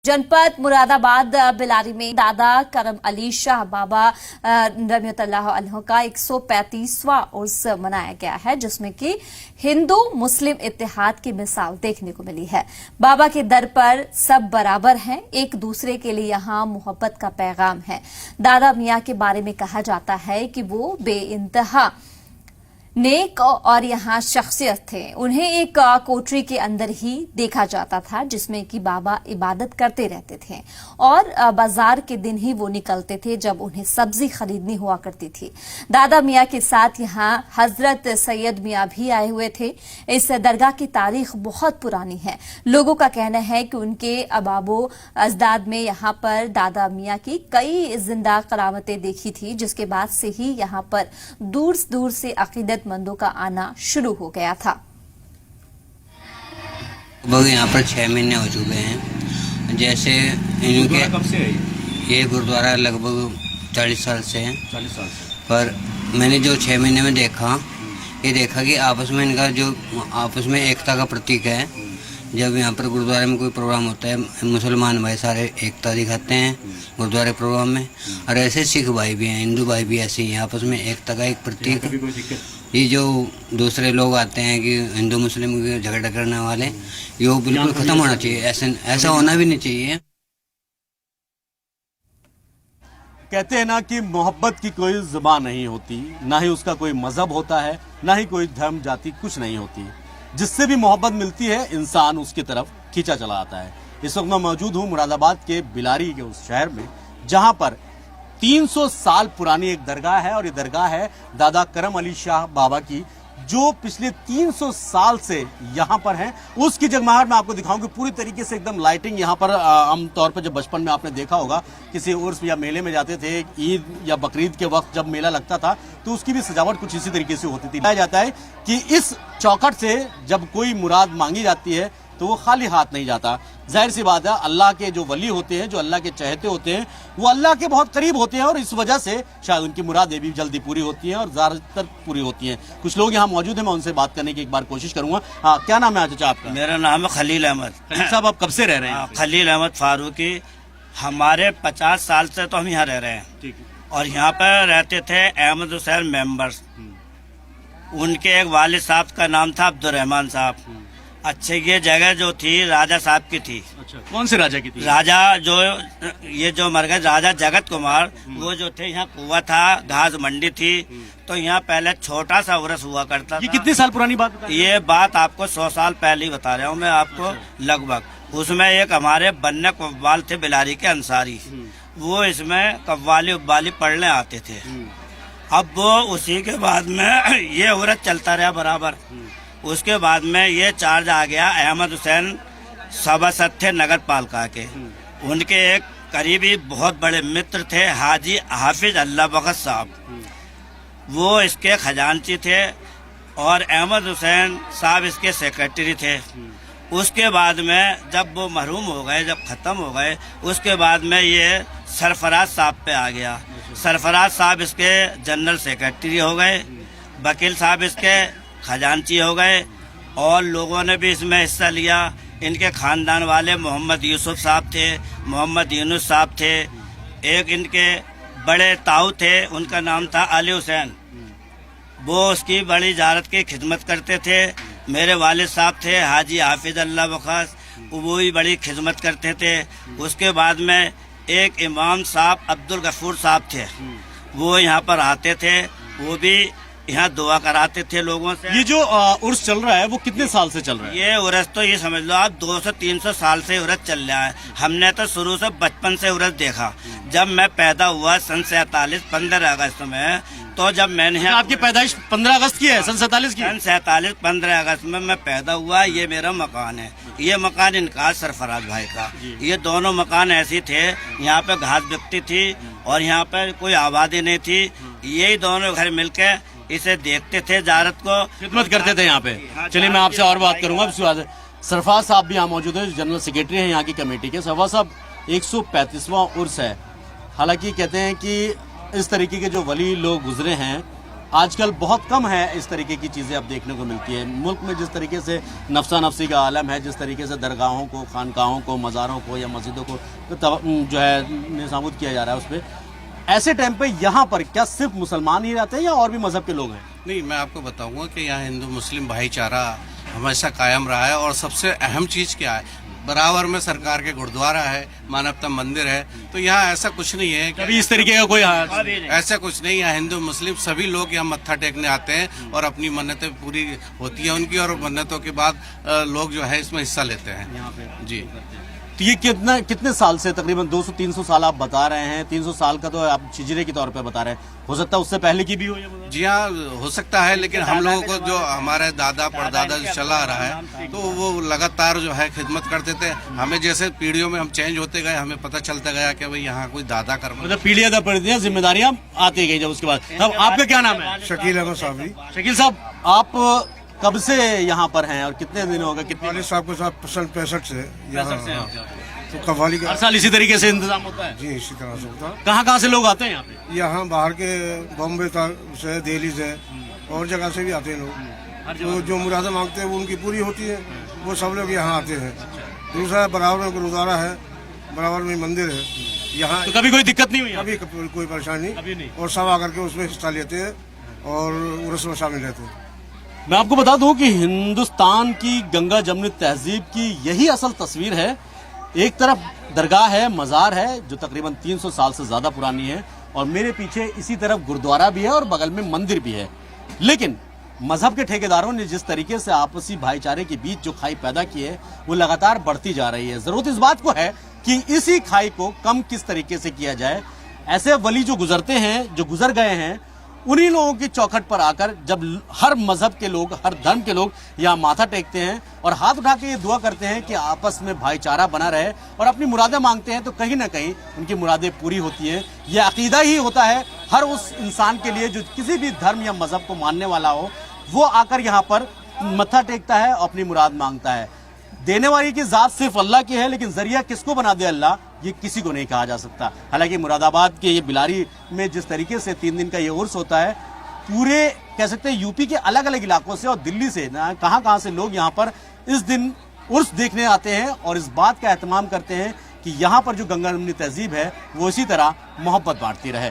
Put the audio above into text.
जनपद मुरादाबाद बिलारी में दादा करम अली शाह बाबा रहमतुल्लाह अलैह का 135वां उर्स मनाया गया है, जिसमें कि हिंदू मुस्लिम इत्तेहाद की मिसाल देखने को मिली है। बाबा के दर पर सब बराबर हैं, एक दूसरे के लिए यहाँ मोहब्बत का पैगाम है। दादा मियाँ के बारे में कहा जाता है कि वो बेइंतहा नेक और यहाँ शख्सियत थे। उन्हें एक कोठरी के अंदर ही देखा जाता था, जिसमें कि बाबा इबादत करते रहते थे और बाजार के दिन ही वो निकलते थे जब उन्हें सब्जी खरीदनी हुआ करती थी। दादा मियाँ के साथ यहाँ हजरत सैयद मियाँ भी आए हुए थे। इस दरगाह की तारीख बहुत पुरानी है। लोगों का कहना है कि उनके अबाबो अजदाद में यहाँ पर दादा मियाँ की कई जिंदा करामतें देखी थी, जिसके बाद से ही यहाँ पर दूर दूर से अकीदतमंदों का आना शुरू हो गया था। लगभग यहाँ पर 6 महीने हो चुके हैं। जैसे इनके कब से है ये गुरुद्वारा लगभग 40 साल से है। 40 साल से। पर मैंने जो 6 महीने में देखा, ये देखा कि आपस में इनका जो आपस में एकता का प्रतीक है। जब यहाँ पर गुरुद्वारे में कोई प्रोग्राम होता है, मुसलमान भाई सारे एकता दिखाते हैं गुरुद्वारे प्रोग्राम में, और ऐसे सिख भाई भी हैं, हिंदू भाई भी ऐसे ही आपस में एकता का एक प्रतीक। कभी कोई दिक्कत? ये जो दूसरे लोग आते हैं कि हिंदू मुस्लिम के झगड़ा करने वाले, ये वो बिल्कुल खत्म होना चाहिए। ऐसा होना भी नहीं चाहिए। कहते हैं ना कि मोहब्बत की कोई जुबान नहीं होती, ना ही उसका कोई मजहब होता है, ना ही कोई धर्म जाति कुछ नहीं होती। जिससे भी मोहब्बत मिलती है, इंसान उसकी तरफ खींचा चला आता है। इस वक्त मैं मौजूद हूँ मुरादाबाद के बिलारी के उस शहर में, जहां पर 300 साल पुरानी एक दरगाह है, और ये दरगाह है दादा करम अली शाह बाबा की, जो पिछले 300 साल से यहाँ पर हैं। उसकी जगमगाहट मैं आपको दिखाऊंगी पूरी तरीके से, एकदम लाइटिंग यहाँ पर। आमतौर पर जब बचपन में आपने देखा होगा किसी उर्स या मेले में जाते थे, ईद या बकरीद के वक्त जब मेला लगता था, तो उसकी भी सजावट कुछ इसी तरीके से होती थी। कहा जाता है कि इस चौखट से जब कोई मुराद मांगी जाती है तो वो खाली हाथ नहीं जाता। जाहिर सी बात है, अल्लाह के जो वली होते हैं, जो अल्लाह के चहेते होते हैं, वो अल्लाह के बहुत करीब होते हैं, और इस वजह से शायद उनकी मुरादें भी जल्दी पूरी होती हैं और ज़्यादातर पूरी होती हैं। कुछ लोग यहाँ मौजूद हैं, मैं उनसे बात करने की एक बार कोशिश करूंगा। हाँ, क्या नाम है चाचा आपका? मेरा नाम है खलील अहमद। साहब, आप कब से रह रहे हैं? खलील अहमद फारूकी। हमारे 50 साल से तो हम यहाँ रह रहे हैं। ठीक है। और यहाँ पर रहते थे अहमद हुसैन मेंबर्स। उनके एक वालिद साहब का नाम था अब्दुर्रहमान साहब। अच्छे, ये जगह जो थी राजा साहब की थी। अच्छा, कौन से राजा की थी? राजा जो ये जो मर गए, राजा जगत कुमार, वो जो थे, यहाँ कुआं था, घास मंडी थी, तो यहाँ पहले छोटा सा उर्स हुआ करता था। ये कितने साल पुरानी बात बताइए? ये बात आपको 100 साल पहले ही बता रहा हूँ मैं आपको। अच्छा। लगभग उसमें एक हमारे बन्ने कव्वाल थे बिलारी के अंसारी, वो इसमें कव्वाली उब्बाली पढ़ने आते थे। अब वो उसी के बाद में ये उर्स चलता रहा बराबर। उसके बाद में ये चार्ज आ गया अहमद हुसैन सभासद थे नगर पालिका के। उनके एक करीबी बहुत बड़े मित्र थे हाजी हाफिज अल्लाह बख्श साहब, वो इसके खजांची थे, और अहमद हुसैन साहब इसके सेक्रेटरी थे। उसके बाद में जब वो मरहूम हो गए, जब ख़त्म हो गए, उसके बाद में ये सरफराज साहब पे आ गया। सरफराज साहब इसके जनरल सेक्रेटरी हो गए, वकील साहब इसके खजांची हो गए, और लोगों ने भी इसमें हिस्सा लिया। इनके खानदान वाले मोहम्मद यूसुफ साहब थे, मोहम्मद यूनुस साहब थे, एक इनके बड़े ताऊ थे, उनका नाम था अली हुसैन, वो उसकी बड़ी जारत की खिदमत करते थे। मेरे वालिद साहब थे हाजी हाफिज अल्लाह बख्श, वो भी बड़ी खिदमत करते थे। उसके बाद में एक इमाम साहब अब्दुल गफूर साहब थे, वो यहाँ पर आते थे, वो भी यहाँ दुआ कराते थे लोगों से। ये जो उर्स चल रहा है वो कितने साल से चल रहा है? ये उर्स तो ये समझ लो आप 200-300 साल से उर्स चल रहा है। हमने तो शुरू से बचपन से उर्स देखा। जब मैं पैदा हुआ सन 47 15 अगस्त में, तो जब मैंने आपकी पैदाइश 15 अगस्त की है? सन 47 की? सन 47 15 अगस्त में मैं पैदा हुआ। ये मेरा मकान है, ये मकान इनका सरफराज भाई का। ये दोनों मकान ऐसी थे, यहाँ पे घास बिकती थी और यहाँ पे कोई आबादी नहीं थी। यही दोनों घर मिलके इसे देखते थे, जारत को खिदमत करते थे यहाँ पे। चलिए, मैं आपसे और बात करूंगा। सरफराज साहब भी यहाँ मौजूद है, जनरल सेक्रेटरी हैं यहाँ की कमेटी के। सरफराज साहब, 135वां उर्स है। हालांकि कहते हैं कि इस तरीके के जो वली लोग गुजरे हैं, आजकल बहुत कम है इस तरीके की चीज़ें अब देखने को मिलती है। मुल्क में जिस तरीके से नफ्सा नफ्सी का आलम है, जिस तरीके से दरगाहों को, खानकाहों को, मज़ारों को या मस्जिदों को जो है निसाबूद किया जा रहा है, उस पर ऐसे टाइम पे यहाँ पर क्या सिर्फ मुसलमान ही रहते हैं या और भी मजहब के लोग हैं? नहीं, मैं आपको बताऊंगा कि यहाँ हिंदू मुस्लिम भाईचारा हमेशा कायम रहा है। और सबसे अहम चीज़ क्या है, बराबर में सरकार के गुरुद्वारा है, मानवता मंदिर है। तो यहाँ ऐसा कुछ नहीं है कभी इस तरीके का कोई ऐसा कुछ नहीं। यहाँ हिंदू मुस्लिम सभी लोग यहाँ मत्था टेकने आते हैं और अपनी मन्नतें पूरी होती है उनकी, और मन्नतों के बाद लोग जो है इसमें हिस्सा लेते हैं यहाँ पे। जी, तो ये कितने साल से, तकरीबन 200-300 साल आप बता रहे हैं। 300 साल का तो आप हिजरे के तौर पे बता रहे हैं, हो सकता है उससे पहले की भी हो? जी हाँ, हो सकता है, लेकिन हम लोगों को जो हमारे दादा परदादा जो चला आ रहा है, तो वो लगातार जो है खिदमत करते थे। हमें जैसे पीढ़ियों में हम चेंज होते गए, हमें पता चलता गया कि भाई यहाँ कोई दादा कर, मतलब पीढ़ियां दर पीढ़ियां जिम्मेदारियां आती गई। जब उसके बाद अब आपका क्या नाम है? शकील अहमद साहब। शकील साहब, आप कब से यहाँ पर हैं और कितने दिन हो गए? कितने साहब के साथ 65 से यहाँ तो कव्वाली का हर साल इसी तरीके से इंतजाम होता है? जी, इसी तरह से होता है। कहाँ से लोग आते हैं यहाँ पे? यहाँ बाहर के बॉम्बे से, दिल्ली से और जगह से भी आते हैं लोग। तो जो मुरादें मांगते हैं वो उनकी पूरी होती है, वो सब लोग यहाँ आते हैं। दूसरा बराबर में गुरुद्वारा है, बराबर में मंदिर है यहाँ। तो कभी कोई दिक्कत नहीं हुई? कभी कोई परेशानी अभी नहीं। और सब आकर के उसमें हिस्सा लेते हैं और उर्स में शामिल रहते हैं। मैं आपको बता दूं कि हिंदुस्तान की गंगा जमुनी तहजीब की यही असल तस्वीर है। एक तरफ दरगाह है, मज़ार है जो तकरीबन 300 साल से ज़्यादा पुरानी है, और मेरे पीछे इसी तरफ गुरुद्वारा भी है और बगल में मंदिर भी है। लेकिन मजहब के ठेकेदारों ने जिस तरीके से आपसी भाईचारे के बीच जो खाई पैदा की है, वो लगातार बढ़ती जा रही है। ज़रूरत इस बात को है कि इसी खाई को कम किस तरीके से किया जाए। ऐसे वली जो गुजरते हैं, जो गुजर गए हैं, उन्हीं लोगों की चौखट पर आकर जब हर मजहब के लोग, हर धर्म के लोग यहाँ माथा टेकते हैं और हाथ उठा के ये दुआ करते हैं कि आपस में भाईचारा बना रहे और अपनी मुरादें मांगते हैं, तो कहीं ना कहीं उनकी मुरादें पूरी होती हैं। ये अकीदा ही होता है हर उस इंसान के लिए जो किसी भी धर्म या मजहब को मानने वाला हो। वो आकर यहाँ पर मत्था टेकता है और अपनी मुराद मांगता है। देने वाली की जात सिर्फ अल्लाह की है, लेकिन जरिया किसको बना दे अल्लाह, ये किसी को नहीं कहा जा सकता। हालांकि मुरादाबाद के ये बिलारी में जिस तरीके से 3 दिन का ये उर्स होता है, पूरे कह सकते हैं यूपी के अलग अलग इलाकों से और दिल्ली से ना कहां से लोग यहाँ पर इस दिन उर्स देखने आते हैं और इस बात का एहतमाम करते हैं कि यहाँ पर जो गंगा जमुनी तहजीब है वो इसी तरह मोहब्बत बांटती रहे।